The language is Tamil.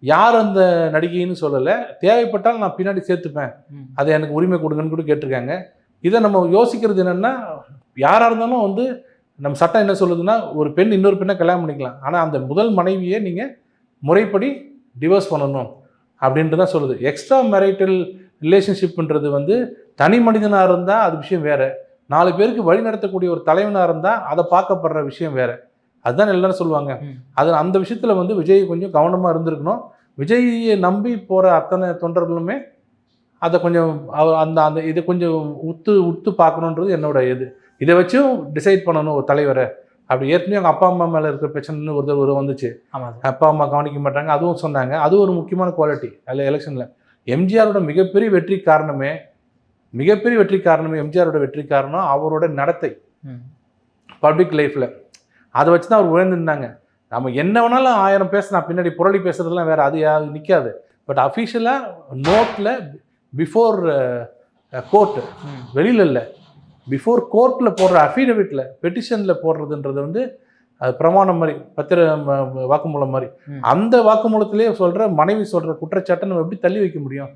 யார் அந்த நடிகைன்னு சொல்லலை, தேவைப்பட்டால் நான் பின்னாடி சேர்த்துப்பேன், அதை எனக்கு உரிமை கொடுங்கன்னு கூட கேட்டிருக்காங்க. இதை நம்ம யோசிக்கிறது என்னென்னா, யாராக இருந்தாலும் வந்து நம்ம சட்டம் என்ன சொல்லுதுன்னா, ஒரு பெண் இன்னொரு பெண்ணை கல்யாணம் பண்ணிக்கலாம், ஆனால் அந்த முதல் மனைவியை நீங்கள் முறைப்படி டிவோர்ஸ் பண்ணணும் அப்படின்ட்டு தான் சொல்லுது. எக்ஸ்ட்ரா மேரிட்டல் ரிலேஷன்ஷிப்ன்றது வந்து தனி மனிதனாக இருந்தால் அது விஷயம் வேறு, 4 பேருக்கு வழி நடத்தக்கூடிய ஒரு தலைவனாக இருந்தால் அதை பார்க்கப்படுற விஷயம் வேறு. அதுதான் எல்லாரும் சொல்லுவாங்க. அது அந்த விஷயத்தில் வந்து விஜய் கொஞ்சம் கவனமாக இருந்திருக்கணும். விஜயை நம்பி போகிற அத்தனை தொண்டர்களுமே அதை கொஞ்சம் அந்த அந்த இதை கொஞ்சம் உத்து பார்க்கணுன்றது என்னோட இது. இதை வச்சும் டிசைட் பண்ணணும் ஒரு தலைவரை. அப்படி ஏற்கனவே அவங்க அப்பா அம்மா மேலே இருக்கிற பிரச்சனைன்னு ஒரு வந்துச்சு. அப்பா அம்மா கவனிக்க மாட்டாங்க, அதுவும் சொன்னாங்க. அது ஒரு முக்கியமான குவாலிட்டி அதில் எலெக்ஷனில். எம்ஜிஆரோட மிகப்பெரிய வெற்றி காரணமே எம்ஜிஆரோட வெற்றி காரணம் அவரோட நடத்தை பப்ளிக் லைஃப்பில். அதை வச்சு தான் அவர் உயர்ந்துருந்தாங்க. நம்ம என்ன வேணாலும் 1000 பேசலாம், பின்னாடி புரளி பேசுறதுலாம் வேறு, அது நிற்காது. பட் அஃபிஷியலாக நோட்டில் பிஃபோர் கோர்ட்டு, வெளியில் இல்லை, பிஃபோர் கோர்ட்டில் போடுற அஃபிடவிட்டில் பெட்டிஷனில் போடுறதுன்றது வந்து அது பிரமாணம் மாதிரி, வாக்குமூலம் மாதிரி. அந்த வாக்குமூலத்திலே சொல்கிற மனைவி சொல்கிற குற்றச்சாட்டை நம்ம எப்படி தள்ளி வைக்க முடியும்?